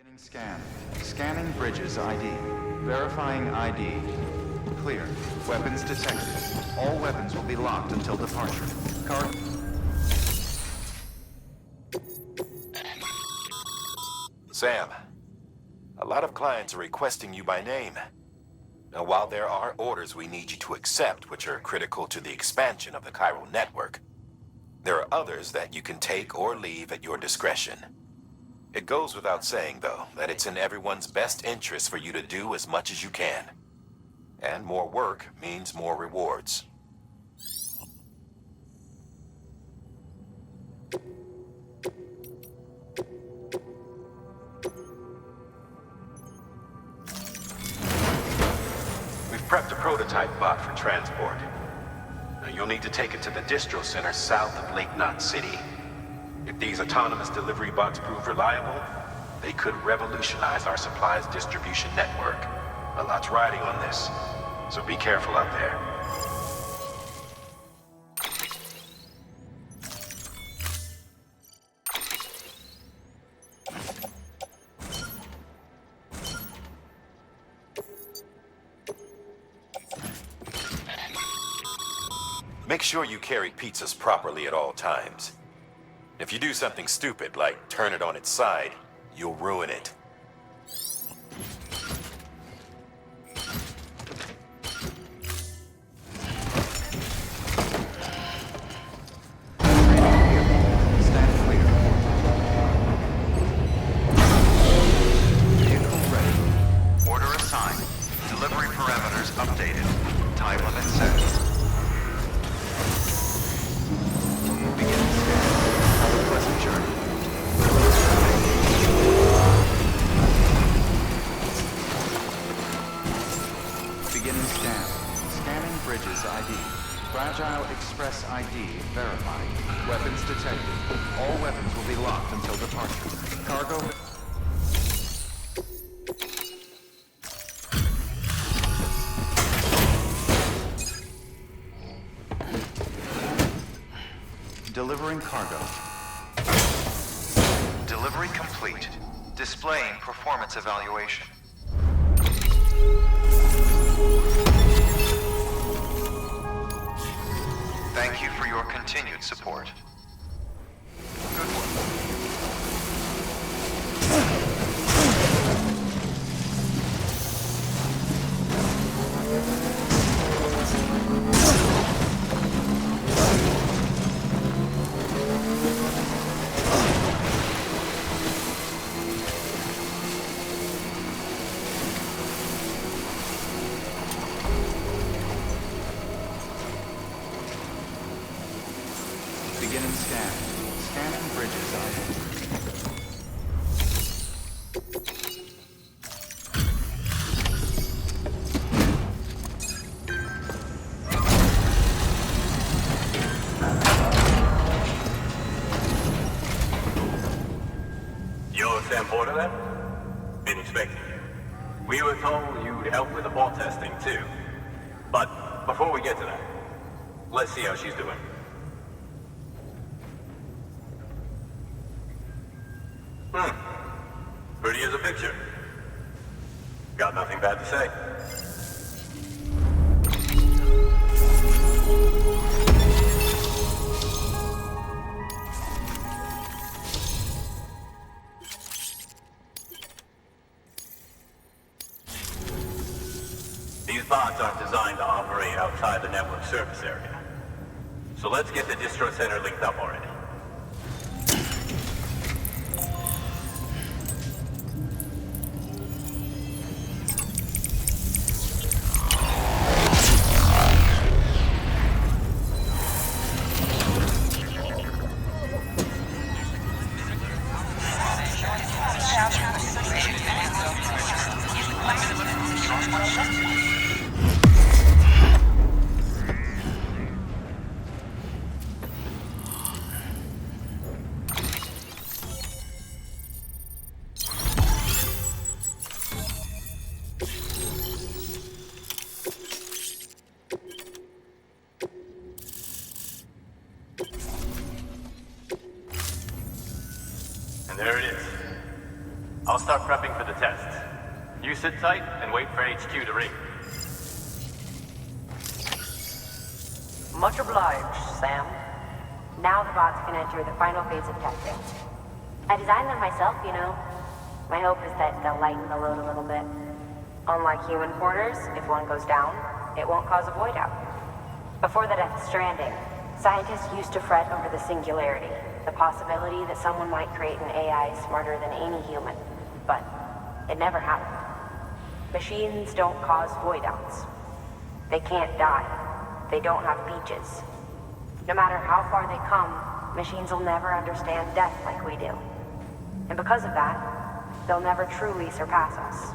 Beginning scan. Scanning bridges ID. Verifying ID. Clear. Weapons detected. All weapons will be locked until departure. Sam, a lot of clients are requesting you by name. Now, while there are orders we need you to accept, which are critical to the expansion of the chiral network, there are others that you can take or leave at your discretion. It goes without saying, though, that it's in everyone's best interest for you to do as much as you can. And more work means more rewards. We've prepped a prototype bot for transport. Now, you'll need to take it to the distro center south of Lake Knot City. If these autonomous delivery bots prove reliable, they could revolutionize our supplies distribution network. A lot's riding on this, so be careful out there. Make sure you carry pizzas properly at all times. If you do something stupid, like turn it on its side, you'll ruin it. Stand clear. Vehicle ready. Order assigned. Delivery parameters updated. Time limit set. Beginning scan. Have a pleasant journey. Beginning scan. Scanning bridges ID. Fragile Express ID verified. Weapons detected. All weapons will be locked until departure. Cargo... Delivering cargo. Delivery complete. Displaying performance evaluation. Thank you for your continued support. Good work. Beginning scan. Scanning bridges ID. You're Sam Porter then? Been expecting you. We were told you'd help with the ball testing too. But before we get to that, let's see how she's doing. Pretty as a picture. Got nothing bad to say. These bots aren't designed to operate outside the network service area. So let's get the distro center linked up already. And there it is. I'll start prepping for the test. You sit tight and wait for HQ to ring. Much obliged, Sam. Now the bots can enter the final phase of testing. I designed them myself, you know. My hope is that they'll lighten the load a little bit. Unlike human porters, if one goes down, it won't cause a void out. Before the death of Stranding, scientists used to fret over the singularity, the possibility that someone might create an AI smarter than any human. But it never happened. Machines don't cause void outs. They can't die. They don't have beaches. No matter how far they come, machines will never understand death like we do. And because of that, they'll never truly surpass us.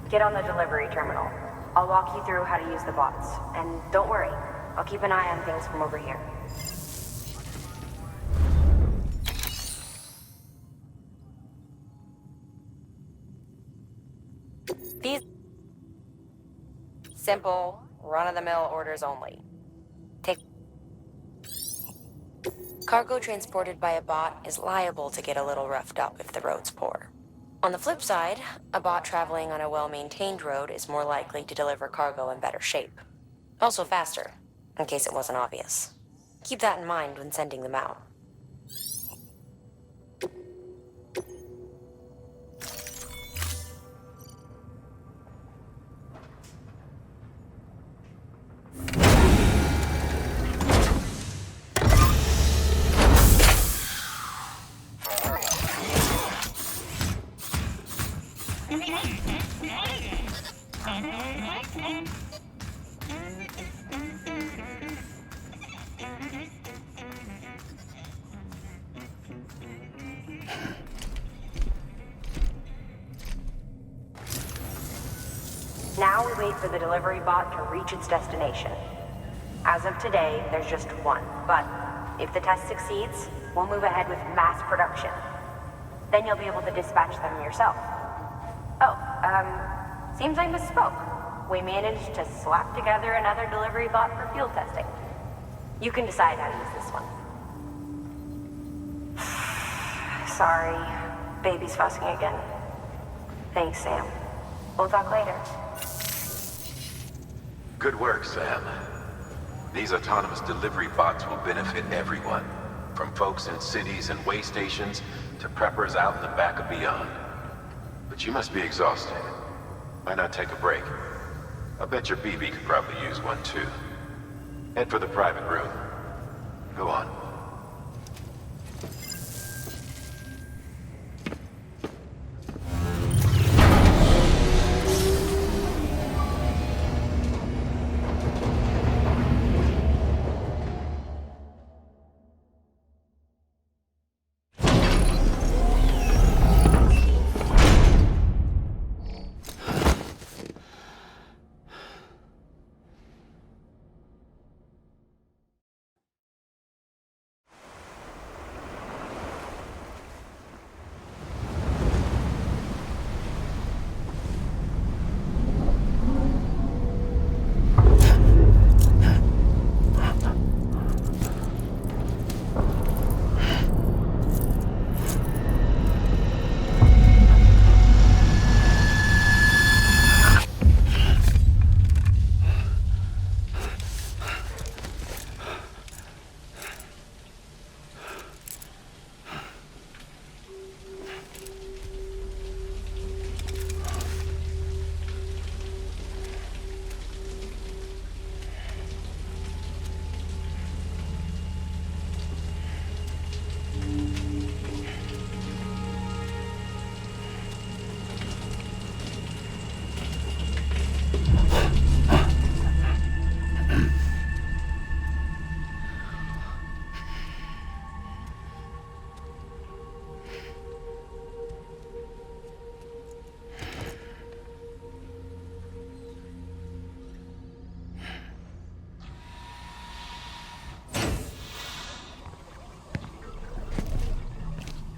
Get on the delivery terminal. I'll walk you through how to use the bots. And don't worry, I'll keep an eye on things from over here. These simple, run-of-the-mill orders only. Take cargo transported by a bot is liable to get a little roughed up if the road's poor. On the flip side, a bot traveling on a well-maintained road is more likely to deliver cargo in better shape. Also faster, in case it wasn't obvious. Keep that in mind when sending them out. Now we wait for the delivery bot to reach its destination. As of today, there's just one, but if the test succeeds, we'll move ahead with mass production. Then you'll be able to dispatch them yourself. Oh, seems I misspoke. We managed to slap together another delivery bot for field testing. You can decide how to use this one. Sorry, baby's fussing again. Thanks, Sam. We'll talk later. Good work, Sam. These autonomous delivery bots will benefit everyone, from folks in cities and way stations to preppers out in the back and beyond. But you must be exhausted. Why not take a break? I bet your BB could probably use one too. Head for the private room. Go on.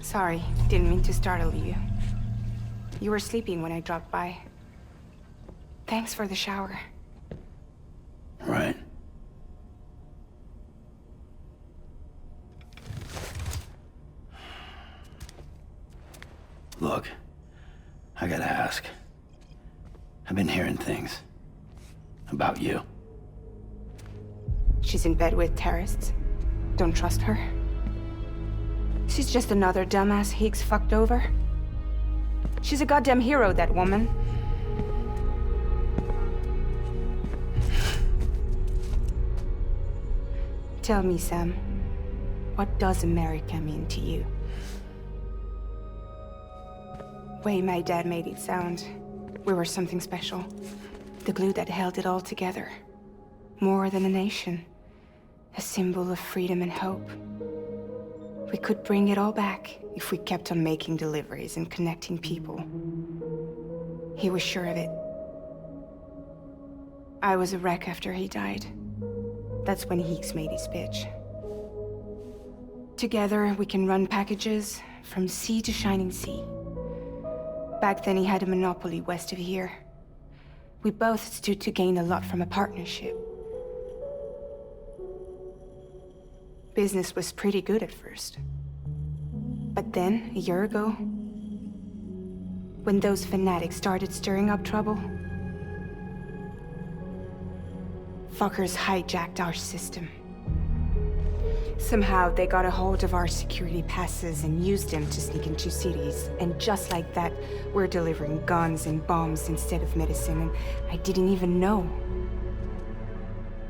Sorry, didn't mean to startle you. You were sleeping when I dropped by. Thanks for the shower. Right. Look, I gotta ask. I've been hearing things. About you. She's in bed with terrorists. Don't trust her. She's just another dumbass Higgs fucked over. She's a goddamn hero, that woman. Tell me, Sam, what does America mean to you? Way my dad made it sound, we were something special. The glue that held it all together. More than a nation. A symbol of freedom and hope. We could bring it all back if we kept on making deliveries and connecting people. He was sure of it. I was a wreck after he died. That's when Higgs made his pitch. Together, we can run packages from sea to shining sea. Back then, he had a monopoly west of here. We both stood to gain a lot from a partnership. Business was pretty good at first. But then, a year ago, when those fanatics started stirring up trouble, fuckers hijacked our system. Somehow, they got a hold of our security passes and used them to sneak into cities. And just like that, we're delivering guns and bombs instead of medicine, and I didn't even know.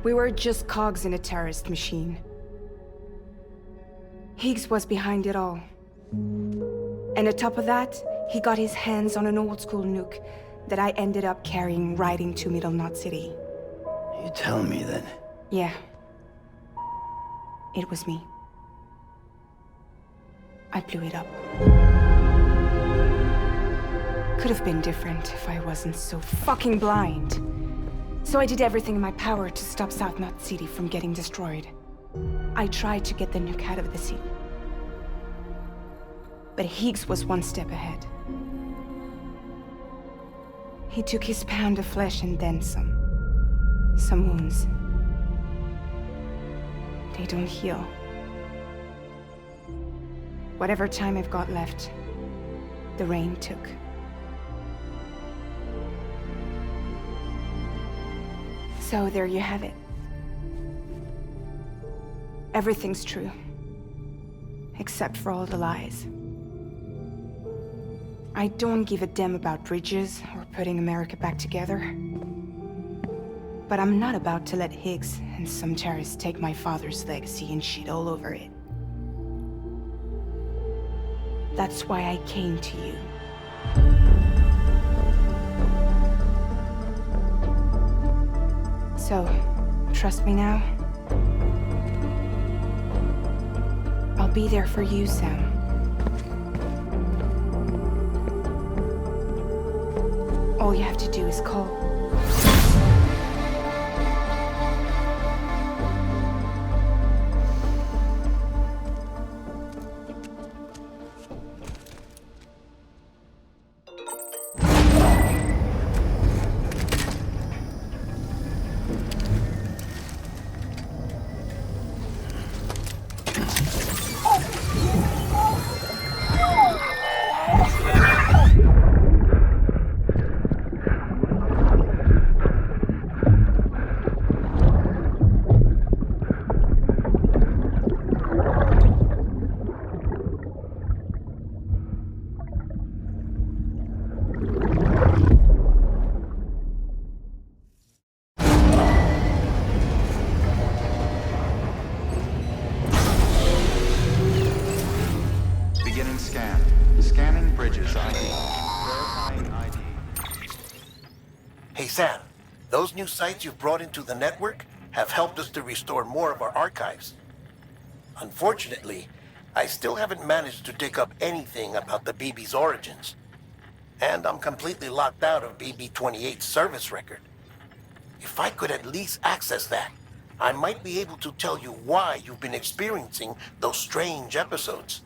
We were just cogs in a terrorist machine. Higgs was behind it all. And on top of that, he got his hands on an old-school nuke that I ended up carrying right into Middle Knot City. You tell me that... Yeah. It was me. I blew it up. Could have been different if I wasn't so fucking blind. So I did everything in my power to stop South Knot City from getting destroyed. I tried to get the nuke out of the city. But Higgs was one step ahead. He took his pound of flesh and then some. Some wounds. They don't heal. Whatever time I've got left, the rain took. So there you have it. Everything's true. Except for all the lies. I don't give a damn about bridges or putting America back together. But I'm not about to let Higgs and some terrorists take my father's legacy and shit all over it. That's why I came to you. So, trust me now? I'll be there for you, Sam. All you have to do is call. Sam, those new sites you've brought into the network have helped us to restore more of our archives. Unfortunately, I still haven't managed to dig up anything about the BB's origins. And I'm completely locked out of BB-28's service record. If I could at least access that, I might be able to tell you why you've been experiencing those strange episodes.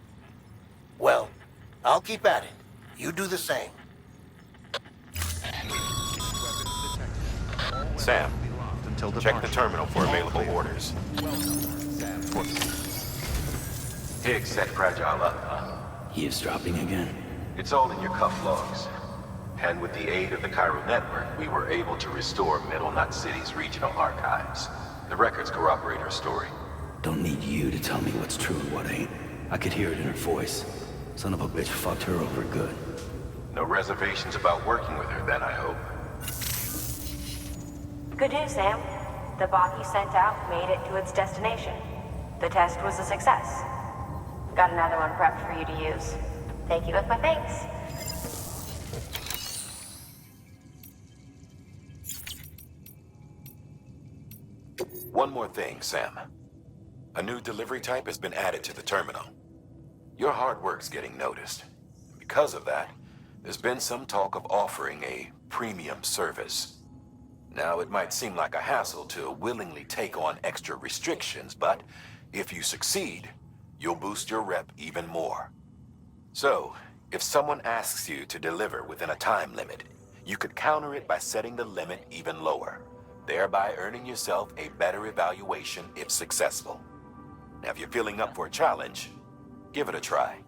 Well, I'll keep at it. You do the same. Sam, check the terminal for available orders. Higgs set Fragile up. Eavesdropping again. It's all in your cuff logs. And with the aid of the Cairo network, we were able to restore Middle Nut City's regional archives. The records corroborate her story. Don't need you to tell me what's true and what ain't. I could hear it in her voice. Son of a bitch fucked her over good. No reservations about working with her then, I hope. Good news, Sam. The bot you sent out made it to its destination. The test was a success. Got another one prepped for you to use. Take you with my thanks. One more thing, Sam. A new delivery type has been added to the terminal. Your hard work's getting noticed. Because of that, there's been some talk of offering a premium service. Now, it might seem like a hassle to willingly take on extra restrictions, but if you succeed, you'll boost your rep even more. So, if someone asks you to deliver within a time limit, you could counter it by setting the limit even lower, thereby earning yourself a better evaluation if successful. Now, if you're feeling up for a challenge, give it a try.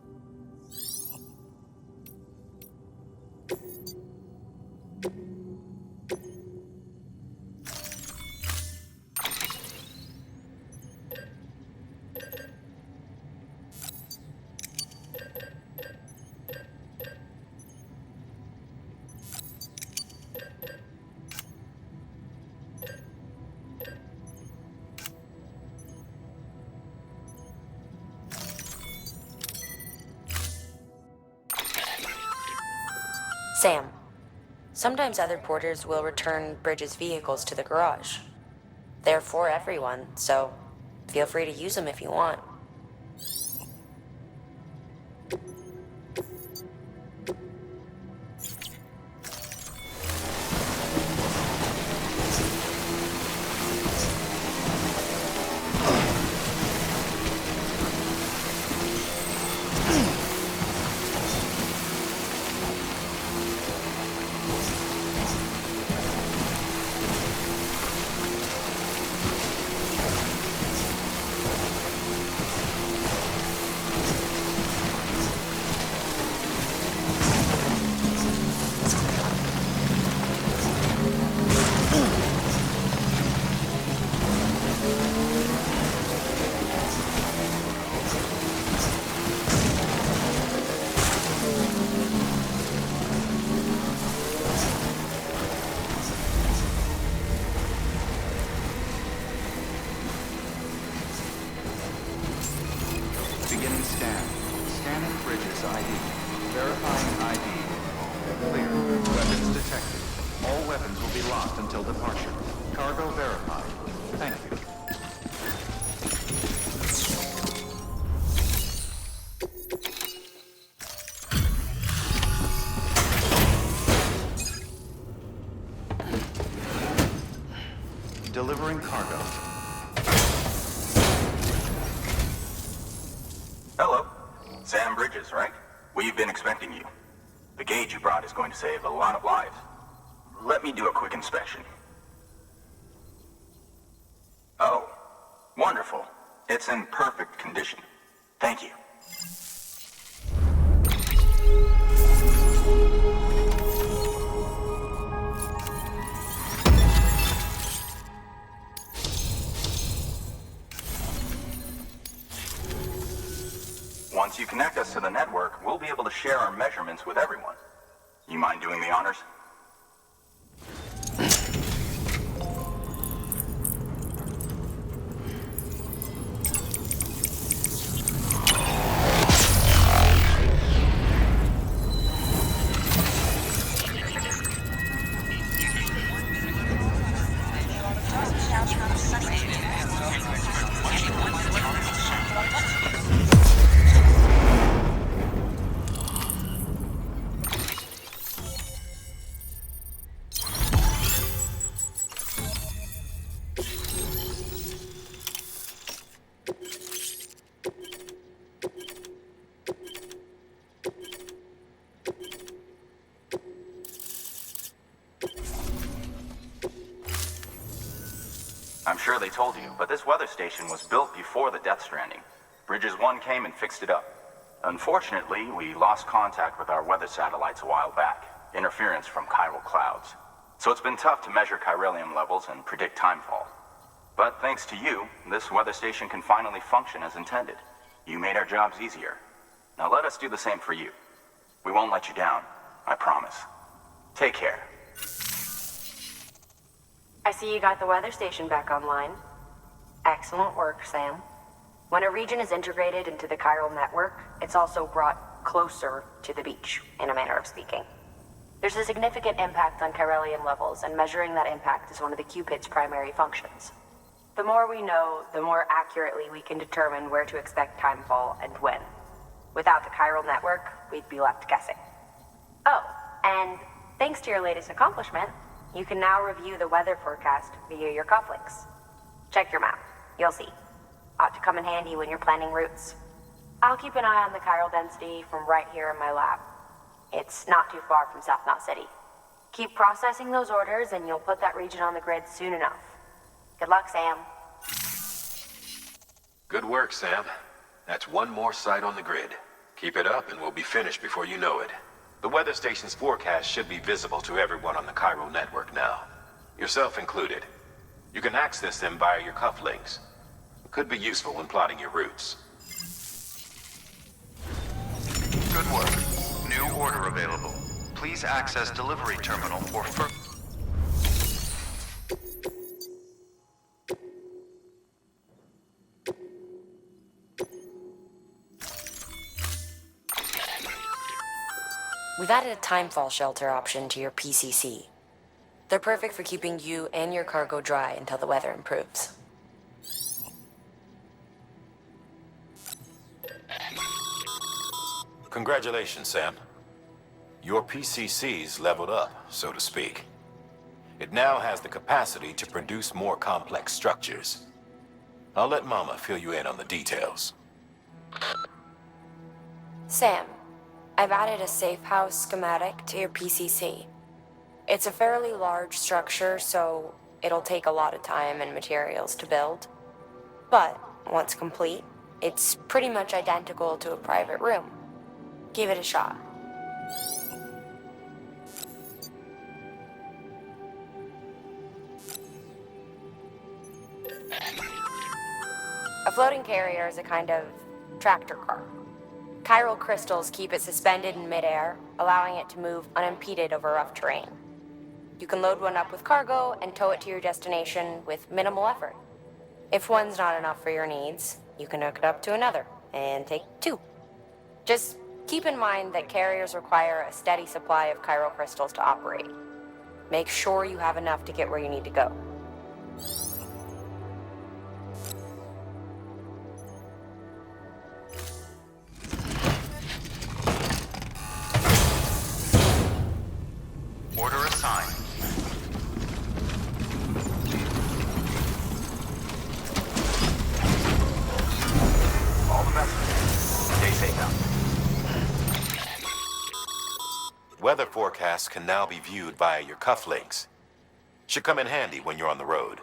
Sam, sometimes other porters will return Bridges' vehicles to the garage. They're for everyone, so feel free to use them if you want. Beginning scan. Scanning Bridges ID. Verifying ID. Clear. Weapons detected. All weapons will be locked until departure. Cargo verified. Thank you. Delivering cargo. Hello. Sam Bridges, right? We've been expecting you. The gauge you brought is going to save a lot of lives. Let me do a quick inspection. Oh, wonderful. It's in perfect condition. Thank you. Once you connect us to the network, we'll be able to share our measurements with everyone. You mind doing the honors? I'm sure they told you, but this weather station was built before the Death Stranding. Bridges 1 came and fixed it up. Unfortunately, we lost contact with our weather satellites a while back. interference from chiral clouds. So it's been tough to measure chiralium levels and predict timefall. But thanks to you, this weather station can finally function as intended. You made our jobs easier. Now let us do the same for you. We won't let you down, I promise. Take care. I see you got the weather station back online. Excellent work, Sam. When a region is integrated into the chiral network, it's also brought closer to the beach, in a manner of speaking. There's a significant impact on chiralium levels, and measuring that impact is one of the Cupid's primary functions. The more we know, the more accurately we can determine where to expect timefall and when. Without the chiral network, we'd be left guessing. Oh, and thanks to your latest accomplishment, you can now review the weather forecast via your cufflinks. Check your map. You'll see. Ought to come in handy when you're planning routes. I'll keep an eye on the chiral density from right here in my lab. It's not too far from South Knot City. Keep processing those orders and you'll put that region on the grid soon enough. Good luck, Sam. Good work, Sam. That's one more site on the grid. Keep it up and we'll be finished before you know it. The weather station's forecast should be visible to everyone on the chiral network now, yourself included. You can access them via your cufflinks. It could be useful when plotting your routes. Good work. New order available. Please access delivery terminal for We've added a timefall shelter option to your PCC. They're perfect for keeping you and your cargo dry until the weather improves. Congratulations, Sam. Your PCC's leveled up, so to speak. It now has the capacity to produce more complex structures. I'll let Mama fill you in on the details. Sam, I've added a safe house schematic to your PCC. It's a fairly large structure, so it'll take a lot of time and materials to build. But once complete, it's pretty much identical to a private room. Give it a shot. A floating carrier is a kind of tractor car. Chiral crystals keep it suspended in midair, allowing it to move unimpeded over rough terrain. You can load one up with cargo and tow it to your destination with minimal effort. If one's not enough for your needs, you can hook it up to another and take two. Just keep in mind that carriers require a steady supply of chiral crystals to operate. Make sure you have enough to get where you need to go. order assigned. All the best. Stay safe now. Weather forecasts can now be viewed via your cufflinks. Should come in handy when you're on the road.